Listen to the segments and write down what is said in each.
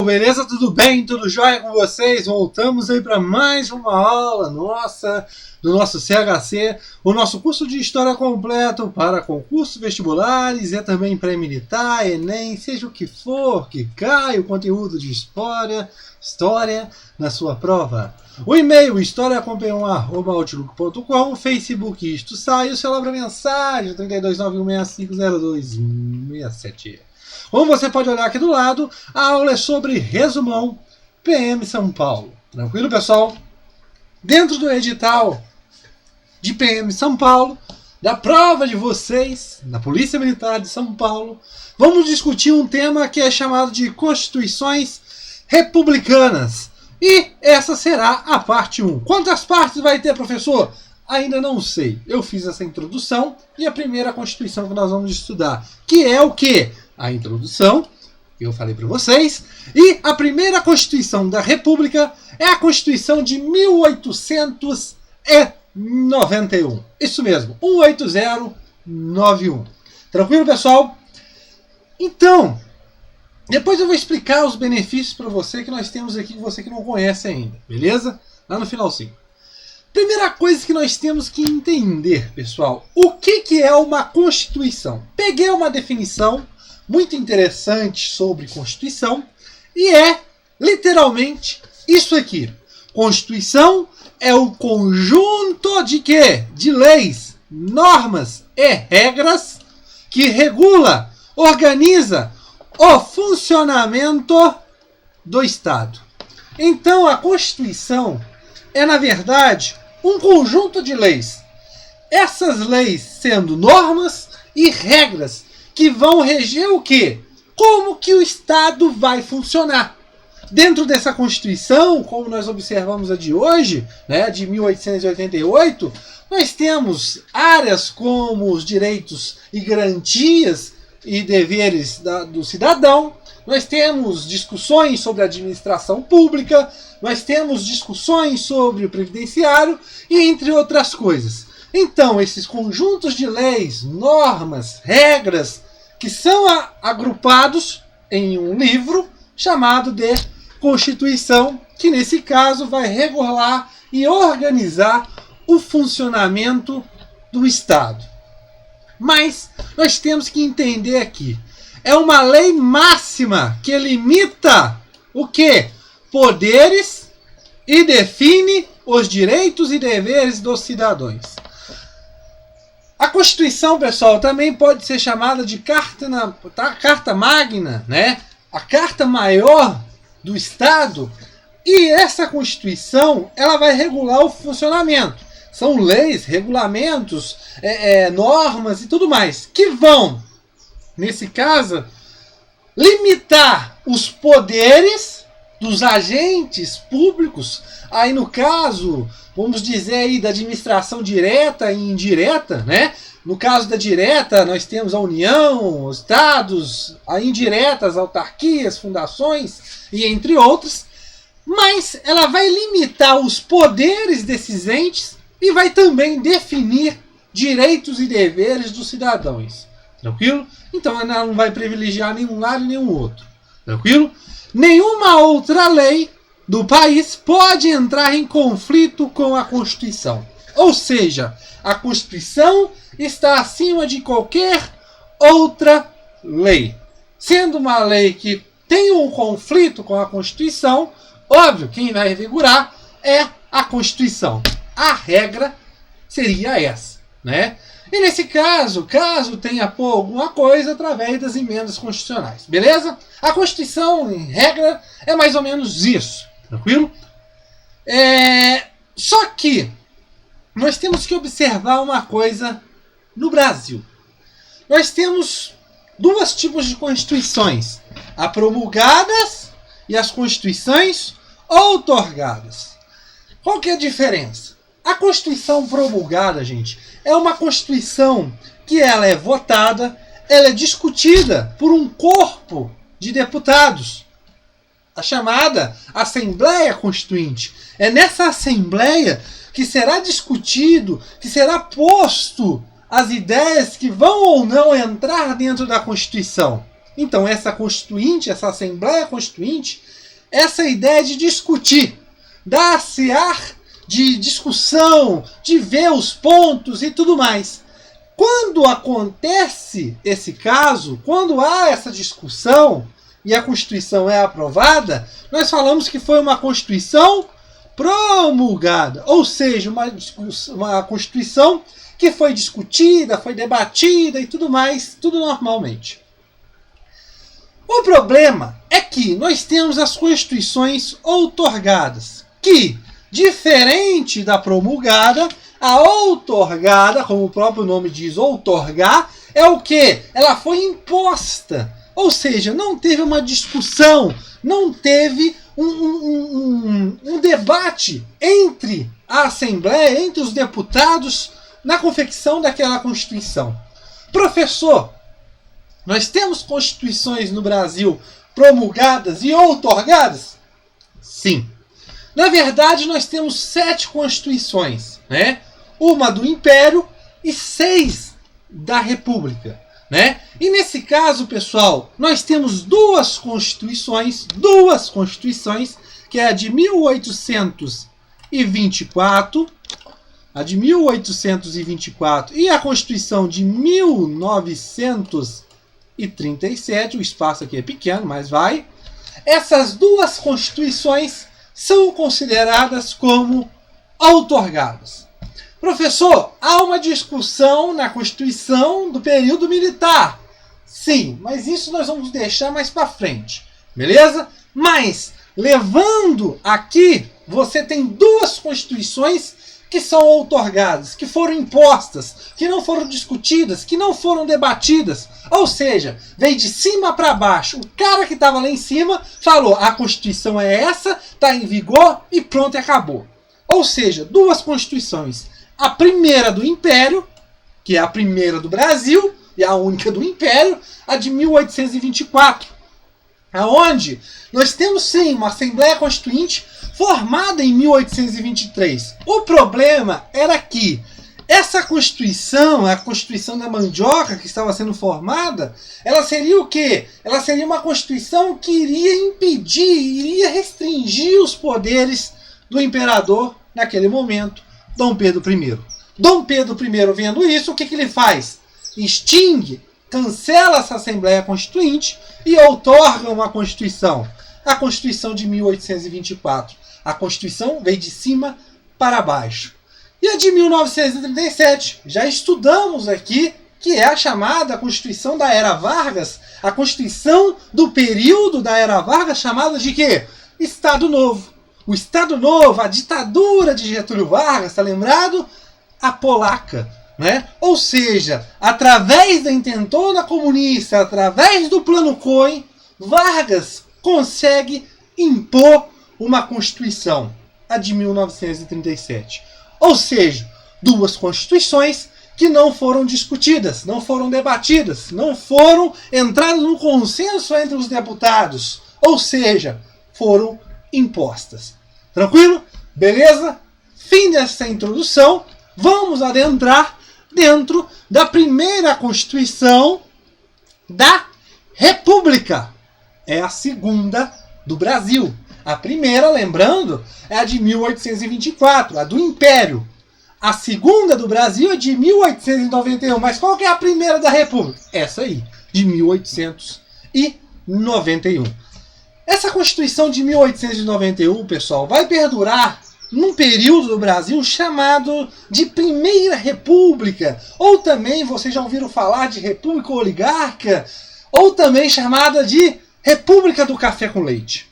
Beleza? Tudo bem? Tudo jóia com vocês? Voltamos aí para mais uma aula nossa do nosso CHC, o nosso curso de História completo para concursos vestibulares e também pré-militar, Enem, seja o que for que cai o conteúdo de história na sua prova. O e-mail historiacompanhão@outlook.com, o Facebook Isto Sai, o celular para mensagem 3291650267. Como você pode olhar aqui do lado, a aula é sobre resumão PM São Paulo. Tranquilo, pessoal? Dentro do edital de PM São Paulo, da prova de vocês, da Polícia Militar de São Paulo, vamos discutir um tema que é chamado de Constituições Republicanas. E essa será a parte 1. Quantas partes vai ter, professor? Ainda não sei. Eu fiz essa introdução e a primeira Constituição que nós vamos estudar, que é o quê? A introdução, que eu falei para vocês, e a primeira Constituição da República é a Constituição de 1891. Isso mesmo, 18091. Tranquilo, pessoal? Então, depois eu vou explicar os benefícios para você que nós temos aqui, você que não conhece ainda, beleza? Lá no finalzinho. Primeira coisa que nós temos que entender, pessoal, o que é uma Constituição? Peguei uma definição muito interessante sobre Constituição e é literalmente isso aqui. Constituição é o conjunto de quê? De leis, normas e regras que regula, organiza o funcionamento do Estado. Então a Constituição é, na verdade, um conjunto de leis. Essas leis sendo normas e regras que vão reger o quê? Como que o Estado vai funcionar. Dentro dessa Constituição, como nós observamos a de hoje, né, de 1888, nós temos áreas como os direitos e garantias e deveres do cidadão, nós temos discussões sobre a administração pública, nós temos discussões sobre o previdenciário e entre outras coisas. Então, esses conjuntos de leis, normas, regras, que são agrupados em um livro chamado de Constituição, que nesse caso vai regular e organizar o funcionamento do Estado. Mas nós temos que entender aqui, é uma lei máxima que limita o quê? Poderes e define os direitos e deveres dos cidadãos. A Constituição, pessoal, também pode ser chamada de Carta Magna, né? A Carta Maior do Estado. E essa Constituição, ela vai regular o funcionamento. São leis, regulamentos, normas e tudo mais, que vão, nesse caso, limitar os poderes dos agentes públicos. Aí, no caso, vamos dizer aí da administração direta e indireta, né? No caso da direta, nós temos a União, os estados, a indireta, as autarquias, fundações e entre outros. Mas ela vai limitar os poderes desses entes e vai também definir direitos e deveres dos cidadãos. Tranquilo? Então ela não vai privilegiar nenhum lado e nenhum outro. Tranquilo? Nenhuma outra lei do país pode entrar em conflito com a Constituição. Ou seja, a Constituição está acima de qualquer outra lei. Sendo uma lei que tem um conflito com a Constituição, óbvio, quem vai vigorar é a Constituição. A regra seria essa, né? E nesse caso tenha por alguma coisa através das emendas constitucionais. Beleza? A Constituição, em regra, é mais ou menos isso. Tranquilo? Só que nós temos que observar uma coisa no Brasil. Nós temos dois tipos de constituições: as promulgadas e as constituições outorgadas. Qual que é a diferença? A Constituição promulgada, gente, é uma Constituição que ela é votada, ela é discutida por um corpo de deputados, a chamada Assembleia Constituinte. É nessa Assembleia que será discutido, que será posto as ideias que vão ou não entrar dentro da Constituição. Então essa constituinte, essa Assembleia Constituinte, essa ideia de discutir, dar-se ar de discussão, de ver os pontos e tudo mais. Quando acontece esse caso, quando há essa discussão e a Constituição é aprovada, nós falamos que foi uma Constituição promulgada, ou seja, uma Constituição que foi discutida, foi debatida e tudo mais, tudo normalmente. O problema é que nós temos as Constituições outorgadas, que, diferente da promulgada, a outorgada, como o próprio nome diz, outorgar, é o quê? Ela foi imposta. Ou seja, não teve uma discussão, não teve um debate entre a Assembleia, entre os deputados, na confecção daquela Constituição. Professor, nós temos constituições no Brasil promulgadas e outorgadas? Sim. Na verdade, nós temos 7 constituições, né? Uma do Império e 6 da República, né? E nesse caso, pessoal, nós temos duas constituições, que é a de 1824, e a Constituição de 1937, o espaço aqui é pequeno, mas vai. Essas duas constituições são consideradas como outorgadas. Professor, há uma discussão na Constituição do período militar. Sim, mas isso nós vamos deixar mais para frente, beleza? Mas, levando aqui, você tem duas constituições que são outorgadas, que foram impostas, que não foram discutidas, que não foram debatidas. Ou seja, veio de cima para baixo. O cara que estava lá em cima falou, a Constituição é essa, está em vigor e pronto, e acabou. Ou seja, duas constituições. A primeira do Império, que é a primeira do Brasil, e a única do Império, a de 1824. Aonde nós temos sim uma Assembleia Constituinte formada em 1823. O problema era que essa Constituição, a Constituição da Mandioca que estava sendo formada, ela seria o quê? Ela seria uma Constituição que iria impedir, iria restringir os poderes do imperador naquele momento, Dom Pedro I. Dom Pedro I, vendo isso, o que ele faz? Extingue, cancela essa Assembleia Constituinte e outorga uma Constituição. A Constituição de 1824. A Constituição veio de cima para baixo. E a de 1937, já estudamos aqui, que é a chamada Constituição da Era Vargas, a Constituição do período da Era Vargas, chamada de quê? Estado Novo. O Estado Novo, a ditadura de Getúlio Vargas, está lembrado? A polaca. Né? Ou seja, através da intentona comunista, através do Plano Cohen, Vargas consegue impor uma Constituição, a de 1937. Ou seja, duas constituições que não foram discutidas, não foram debatidas, não foram entradas no consenso entre os deputados. Ou seja, foram impostas. Tranquilo? Beleza? Fim dessa introdução. Vamos adentrar dentro da primeira Constituição da República. É a segunda do Brasil. A primeira, lembrando, é a de 1824, a do Império. A segunda do Brasil é de 1891. Mas qual que é a primeira da República? Essa aí, de 1891. Essa Constituição de 1891, pessoal, vai perdurar num período do Brasil chamado de Primeira República, ou também vocês já ouviram falar de República Oligarca, ou também chamada de República do Café com Leite,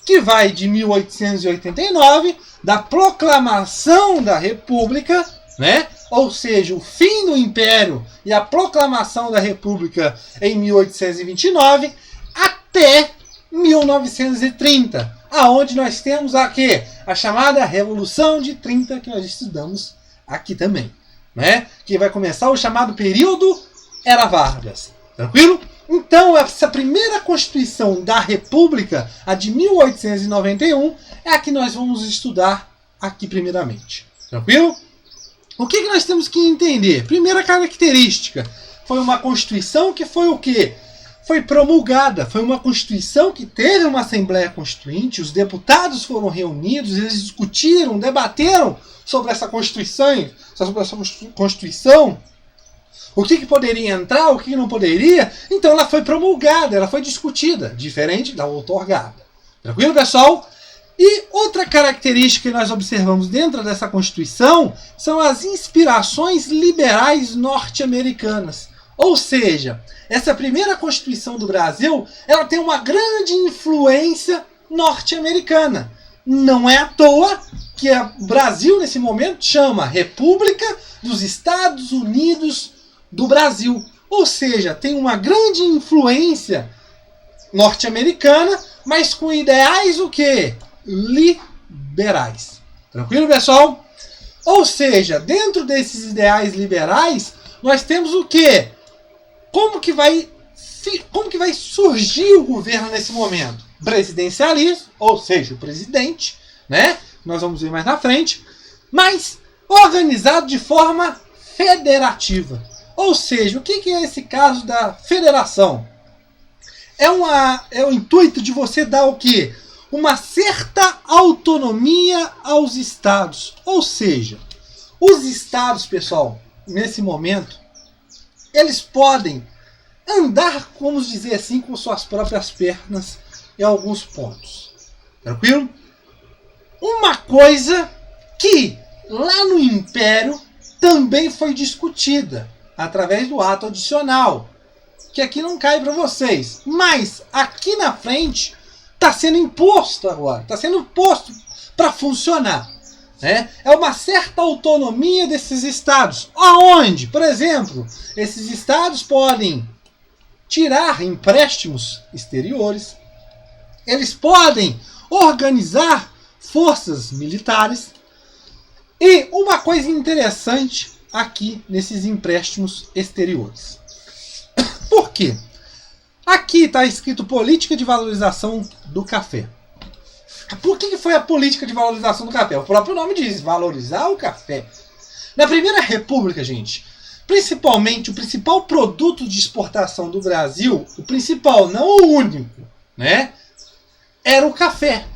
que vai de 1889, da proclamação da República, né? Ou seja, o fim do Império e a proclamação da República em 1829, até 1930, aonde nós temos aqui a chamada Revolução de 30, que nós estudamos aqui também, né? Que vai começar o chamado período Era Vargas. Tranquilo? Então, essa primeira Constituição da República, a de 1891, é a que nós vamos estudar aqui primeiramente. Tranquilo? O que nós temos que entender? Primeira característica, foi uma Constituição que foi o quê? foi promulgada. Foi uma Constituição que teve uma Assembleia Constituinte, os deputados foram reunidos, eles discutiram, debateram sobre essa Constituição, o que poderia entrar, o que não poderia. Então ela foi promulgada, ela foi discutida, diferente da outorgada. Tranquilo, pessoal? E outra característica que nós observamos dentro dessa Constituição são as inspirações liberais norte-americanas. Ou seja, essa primeira Constituição do Brasil, ela tem uma grande influência norte-americana. Não é à toa que o Brasil, nesse momento, chama República dos Estados Unidos do Brasil. Ou seja, tem uma grande influência norte-americana, mas com ideais o quê? Liberais. Tranquilo, pessoal? Ou seja, dentro desses ideais liberais, nós temos o quê? Como que vai surgir o governo nesse momento? Presidencialismo, ou seja, o presidente, né? Nós vamos ver mais na frente, mas organizado de forma federativa. Ou seja, o que é esse caso da federação? É o intuito de você dar o quê? Uma certa autonomia aos estados. Ou seja, os estados, pessoal, nesse momento, eles podem andar, vamos dizer assim, com suas próprias pernas em alguns pontos. Tranquilo? Uma coisa que lá no Império também foi discutida através do ato adicional, que aqui não cai para vocês, mas aqui na frente está sendo imposto agora, está sendo posto para funcionar. Né? É uma certa autonomia desses estados. Aonde, por exemplo, esses estados podem tirar empréstimos exteriores, eles podem organizar forças militares. E uma coisa interessante aqui nesses empréstimos exteriores. Por quê? Aqui está escrito política de valorização do café. Por que foi a política de valorização do café? O próprio nome diz, valorizar o café. Na Primeira República, gente, principalmente o principal produto de exportação do Brasil, o principal, não o único, né, era o café.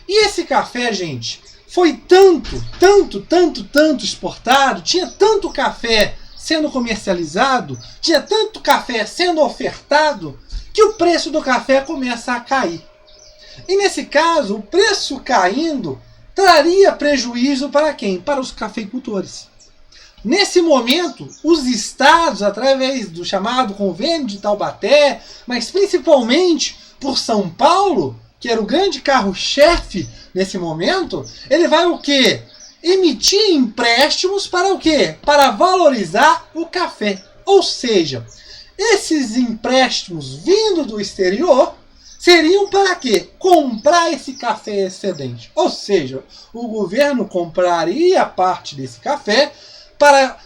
E esse café, gente, foi tanto exportado, tinha tanto café sendo comercializado, tinha tanto café sendo ofertado, que o preço do café começa a cair. E nesse caso, o preço caindo traria prejuízo para quem? Para os cafeicultores. Nesse momento, os estados, através do chamado Convênio de Taubaté, mas principalmente por São Paulo, que era o grande carro-chefe nesse momento, ele vai o quê? Emitir empréstimos para o quê? Para valorizar o café. Ou seja, esses empréstimos vindo do exterior seriam para quê? Comprar esse café excedente. Ou seja, o governo compraria parte desse café para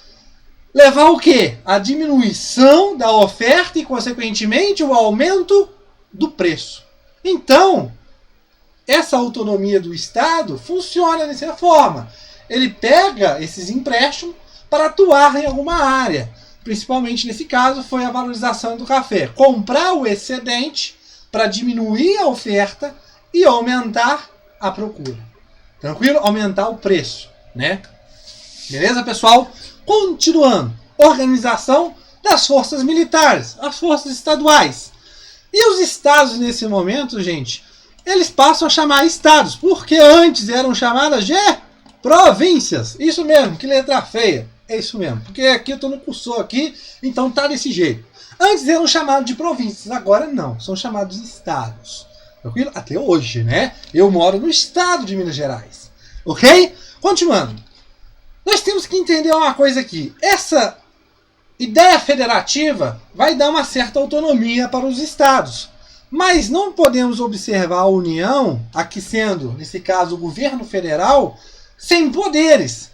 levar o quê? A diminuição da oferta e, consequentemente, o aumento do preço. Então, essa autonomia do Estado funciona dessa forma. Ele pega esses empréstimos para atuar em alguma área. Principalmente nesse caso foi a valorização do café. Comprar o excedente para diminuir a oferta e aumentar a procura. Tranquilo? Aumentar o preço, né? Beleza, pessoal? Continuando. Organização das forças militares, as forças estaduais. E os estados, nesse momento, gente, eles passam a chamar estados, porque antes eram chamadas de províncias. Isso mesmo, que letra feia. É isso mesmo, porque aqui eu estou no cursor aqui, então tá desse jeito. Antes eram chamados de províncias, agora não, são chamados de estados. Tranquilo? Até hoje, né? Eu moro no estado de Minas Gerais. Ok? Continuando. Nós temos que entender uma coisa aqui. Essa ideia federativa vai dar uma certa autonomia para os estados. Mas não podemos observar a União, aqui sendo, nesse caso, o governo federal, sem poderes.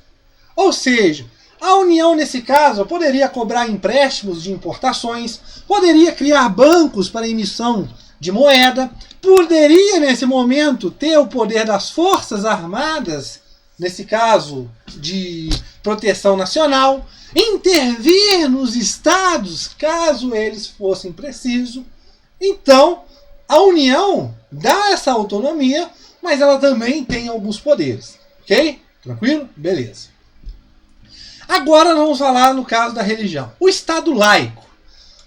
Ou seja, a União, nesse caso, poderia cobrar empréstimos de importações, poderia criar bancos para emissão de moeda, poderia, nesse momento, ter o poder das Forças Armadas, nesse caso, de proteção nacional, intervir nos estados, caso eles fossem precisos, Então, a União dá essa autonomia, mas ela também tem alguns poderes. Ok? Tranquilo? Beleza. Agora vamos falar no caso da religião. O Estado laico.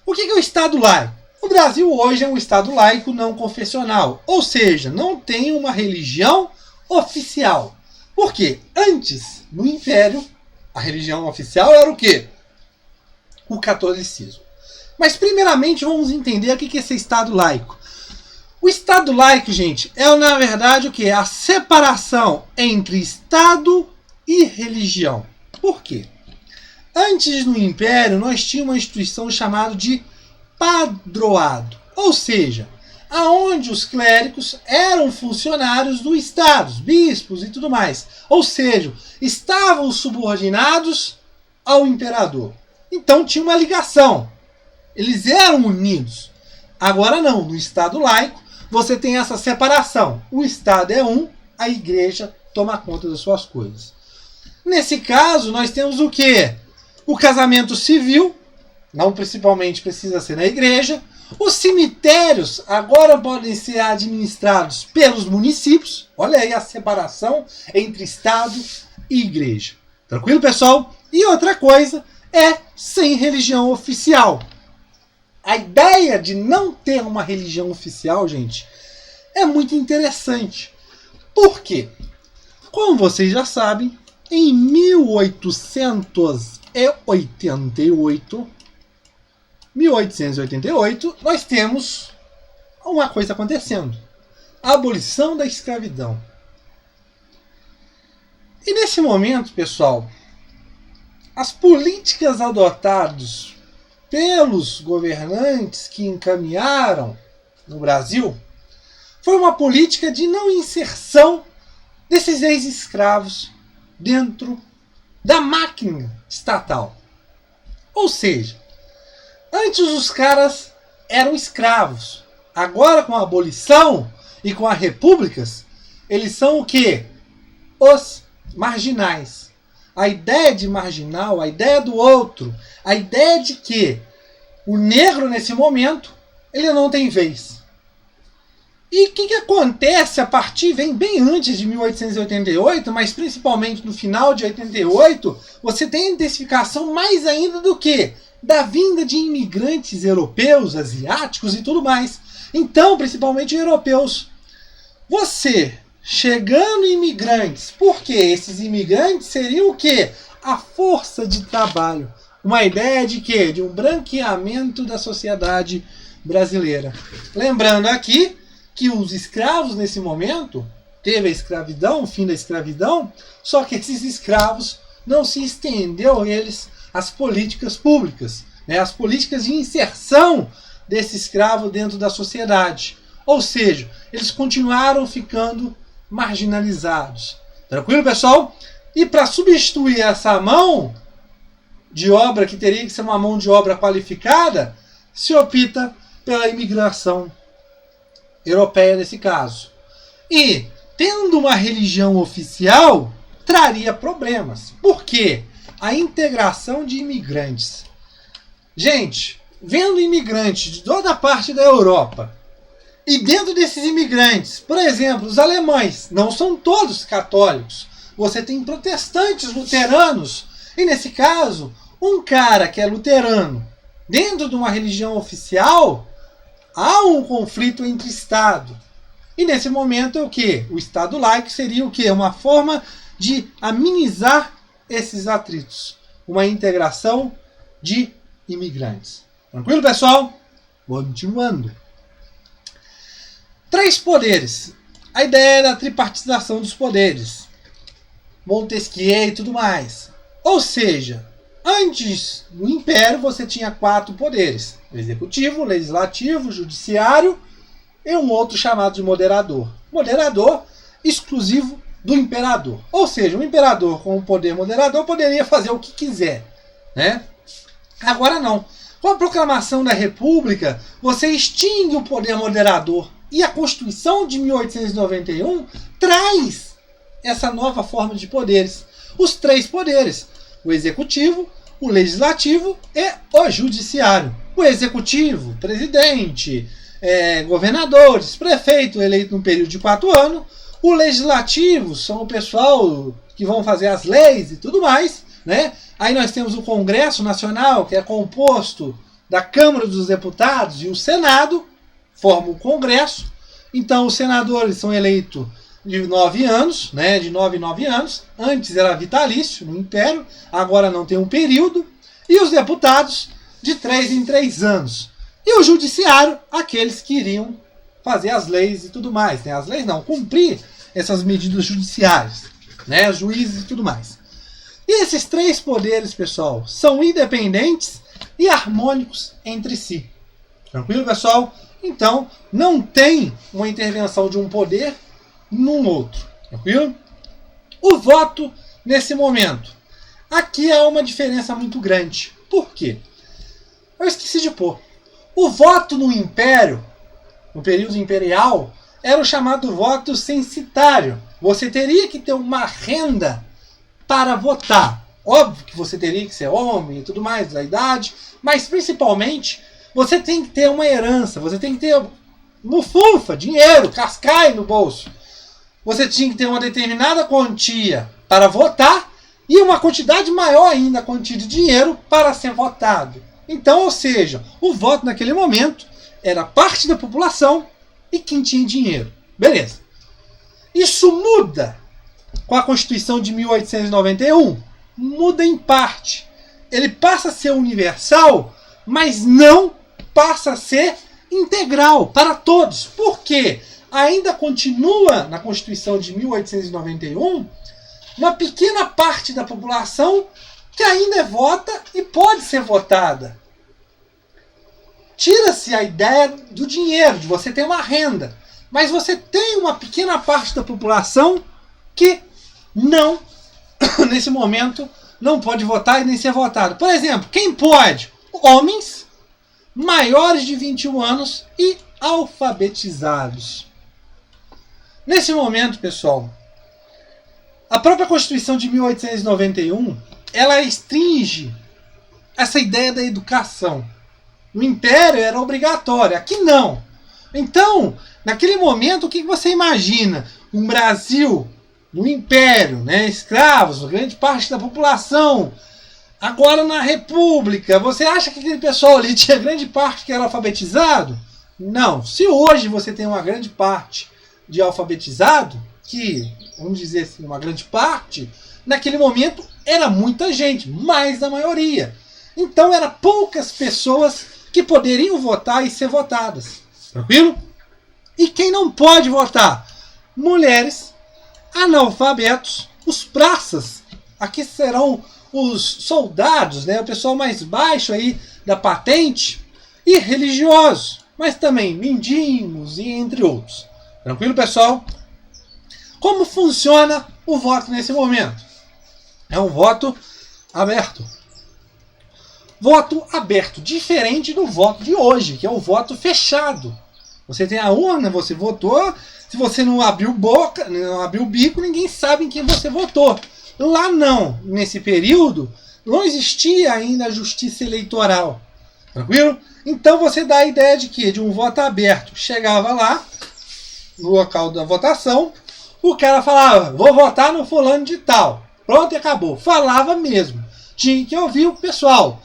O que é o Estado laico? O Brasil hoje é um Estado laico não confessional, ou seja, não tem uma religião oficial. Por quê? Antes, no Império, a religião oficial era o quê? O catolicismo. Mas primeiramente vamos entender o que é esse Estado laico. O Estado laico, gente, é na verdade o quê? A separação entre Estado e religião. Por quê? Antes no Império nós tínhamos uma instituição chamada de padroado, ou seja, aonde os clérigos eram funcionários do Estado, bispos e tudo mais, ou seja, estavam subordinados ao imperador. Então tinha uma ligação, eles eram unidos. Agora não, no Estado laico você tem essa separação, o Estado é um, a igreja toma conta das suas coisas. Nesse caso nós temos o quê? O casamento civil, não principalmente precisa ser na igreja. Os cemitérios agora podem ser administrados pelos municípios. Olha aí a separação entre Estado e igreja. Tranquilo, pessoal? E outra coisa é sem religião oficial. A ideia de não ter uma religião oficial, gente, é muito interessante. Por quê? Como vocês já sabem, em 1888, nós temos uma coisa acontecendo. A abolição da escravidão. E nesse momento, pessoal, as políticas adotadas pelos governantes que encaminharam no Brasil foi uma política de não inserção desses ex-escravos dentro da máquina estatal. Ou seja, antes os caras eram escravos. Agora, com a abolição e com as repúblicas, eles são o quê? Os marginais. A ideia de marginal, a ideia do outro, a ideia de que o negro, nesse momento, ele não tem vez. E o que acontece a partir, vem bem antes de 1888, mas principalmente no final de 88, você tem a intensificação mais ainda do que? Da vinda de imigrantes europeus, asiáticos e tudo mais. Então, principalmente europeus. Você, chegando imigrantes, porque esses imigrantes seriam o quê? A força de trabalho. Uma ideia de quê? De um branqueamento da sociedade brasileira. Lembrando aqui que os escravos nesse momento, teve a escravidão, o fim da escravidão, só que esses escravos não se estendeu eles às políticas públicas, né, as políticas de inserção desse escravo dentro da sociedade. Ou seja, eles continuaram ficando marginalizados. Tranquilo, pessoal? E para substituir essa mão de obra, que teria que ser uma mão de obra qualificada, se opta pela imigração europeia nesse caso. E, tendo uma religião oficial, traria problemas. Por quê? A integração de imigrantes. Gente, vendo imigrantes de toda a parte da Europa, e dentro desses imigrantes, por exemplo, os alemães, não são todos católicos. Você tem protestantes luteranos, e nesse caso, um cara que é luterano, dentro de uma religião oficial, há um conflito entre Estado. E nesse momento é o quê? O Estado laico seria o quê? Uma forma de amenizar esses atritos. Uma integração de imigrantes. Tranquilo, pessoal? Continuando. 3 poderes. A ideia da tripartização dos poderes. Montesquieu e tudo mais. Ou seja, antes do Império você tinha 4 poderes. O executivo, o legislativo, o judiciário e um outro chamado de moderador. Moderador exclusivo do imperador. Ou seja, o imperador com o poder moderador poderia fazer o que quiser, né? Agora não. Com a proclamação da República, você extingue o poder moderador. E a Constituição de 1891 traz essa nova forma de poderes. Os 3 poderes. O executivo, o legislativo e o judiciário. O executivo, presidente, governadores, prefeito eleito num período de 4 anos, o legislativo são o pessoal que vão fazer as leis e tudo mais, né? Aí nós temos o Congresso Nacional, que é composto da Câmara dos Deputados e o Senado, forma o Congresso. Então os senadores são eleitos de 9 anos, né? De 9 em 9 anos. Antes era vitalício no Império, agora não tem um período. E os deputados de 3 em 3 anos. E o judiciário, aqueles que iriam fazer as leis e tudo mais. Né? As leis não, cumprir essas medidas judiciais, né? Os juízes e tudo mais. E esses 3 poderes, pessoal, são independentes e harmônicos entre si. Tranquilo, pessoal? Então, não tem uma intervenção de um poder num outro. Tranquilo? O voto, nesse momento. Aqui há uma diferença muito grande. Por quê? Eu esqueci de pôr. O voto no Império, no período imperial, era o chamado voto censitário. Você teria que ter uma renda para votar. Óbvio que você teria que ser homem e tudo mais, da idade, mas principalmente você tem que ter uma herança, você tem que ter mufufa, dinheiro, cascai no bolso. Você tinha que ter uma determinada quantia para votar e uma quantidade maior ainda, a quantia de dinheiro para ser votado. Então, ou seja, o voto naquele momento era parte da população e quem tinha dinheiro. Beleza. Isso muda com a Constituição de 1891. Muda em parte. Ele passa a ser universal, mas não passa a ser integral para todos. Por quê? Ainda continua na Constituição de 1891 uma pequena parte da população que ainda vota e pode ser votada. Tira-se a ideia do dinheiro, de você ter uma renda. Mas você tem uma pequena parte da população que não, nesse momento, não pode votar e nem ser votado. Por exemplo, quem pode? Homens maiores de 21 anos e alfabetizados. Nesse momento, pessoal, a própria Constituição de 1891, ela restringe essa ideia da educação. No Império era obrigatório, aqui não. Então, naquele momento, o que você imagina? Um Brasil, no Império, né, escravos, grande parte da população. Agora na República, você acha que aquele pessoal ali tinha grande parte que era alfabetizado? Não. Se hoje você tem uma grande parte de alfabetizado, que, vamos dizer assim, uma grande parte, naquele momento era muita gente, mais da maioria. Então eram poucas pessoas que poderiam votar e ser votadas. Tranquilo? E quem não pode votar? Mulheres, analfabetos, os praças, aqui serão os soldados, né, o pessoal mais baixo aí da patente, e religiosos, mas também mendigos e entre outros. Tranquilo, pessoal? Como funciona o voto nesse momento? É um voto aberto. Voto aberto, diferente do voto de hoje, que é o voto fechado. Você tem a urna, você votou, se você não abriu boca, não abriu o bico, ninguém sabe em quem você votou. Lá não, nesse período, não existia ainda a justiça eleitoral. Tranquilo? Então você dá a ideia de quê? De um voto aberto. Chegava lá, no local da votação, o cara falava, vou votar no fulano de tal. Pronto, e acabou. Falava mesmo. Tinha que ouvir o pessoal.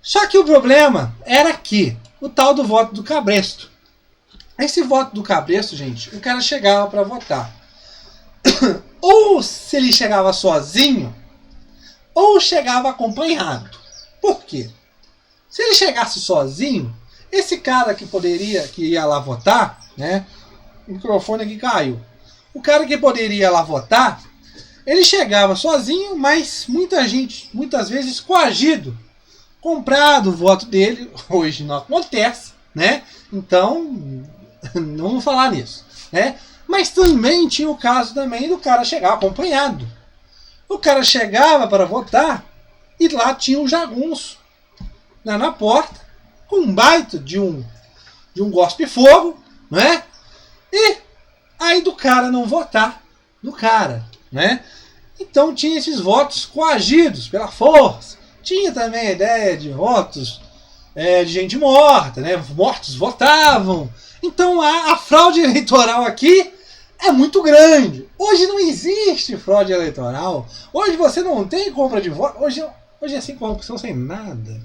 Só que o problema era que o tal do voto do cabresto. Esse voto do cabresto, gente, o cara chegava para votar. Ou se ele chegava sozinho, ou chegava acompanhado. Por quê? Se ele chegasse sozinho, esse cara que ia lá votar, né? O microfone aqui caiu. O cara que poderia ir lá votar, ele chegava sozinho, mas muita gente, muitas vezes coagido, comprado o voto dele. Hoje não acontece, né? Então, não vamos falar nisso, né? Mas também tinha o caso também do cara chegar acompanhado. O cara chegava para votar e lá tinha um jagunço lá na porta, com um baita de um gospe-fogo, né? E aí do cara não votar no cara, né? Então tinha esses votos coagidos pela força. Tinha também a ideia de votos de gente morta, né? Mortos votavam. Então a fraude eleitoral aqui é muito grande. Hoje não existe fraude eleitoral. Hoje você não tem compra de voto. Hoje é sem corrupção, sem nada.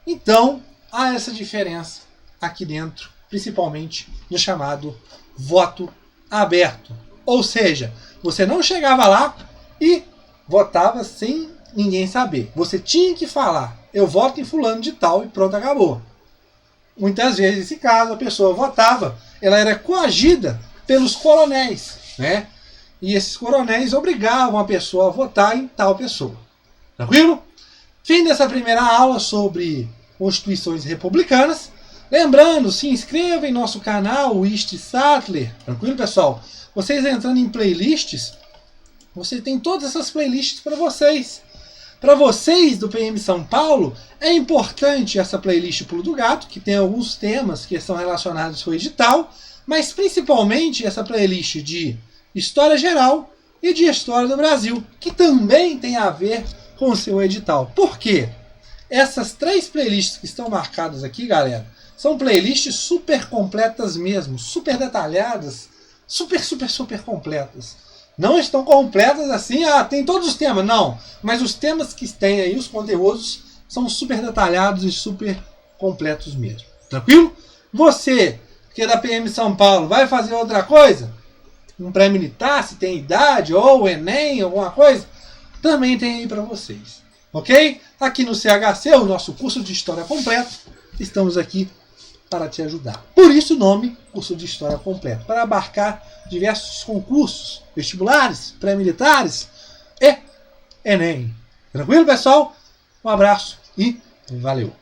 Então há essa diferença aqui dentro, principalmente no chamado voto aberto. Ou seja, você não chegava lá e votava sem ninguém saber. Você tinha que falar, eu voto em fulano de tal e pronto, acabou. Muitas vezes, nesse caso, a pessoa votava, ela era coagida pelos coronéis, né? E esses coronéis obrigavam a pessoa a votar em tal pessoa. Tranquilo? Fim dessa primeira aula sobre constituições republicanas. Lembrando, se inscreva em nosso canal, o Ist Sattler. Tranquilo, pessoal? Vocês entrando em playlists, você tem todas essas playlists para vocês. Para vocês do PM São Paulo, é importante essa playlist Pulo do Gato, que tem alguns temas que são relacionados com o edital, mas principalmente essa playlist de História Geral e de História do Brasil, que também tem a ver com o seu edital. Por quê? Essas 3 playlists que estão marcadas aqui, galera, são playlists super completas mesmo, super detalhadas, super completas. Não estão completas assim, tem todos os temas, não. Mas os temas que tem aí, os conteúdos, são super detalhados e super completos mesmo. Tranquilo? Você, que é da PM São Paulo, vai fazer outra coisa? Um pré-militar, se tem idade, ou Enem, alguma coisa? Também tem aí para vocês. Ok? Aqui no CHC, o nosso curso de História completo, estamos aqui para te ajudar. Por isso o nome Curso de História Completo, para abarcar diversos concursos, vestibulares, pré-militares e Enem. Tranquilo, pessoal? Um abraço e valeu!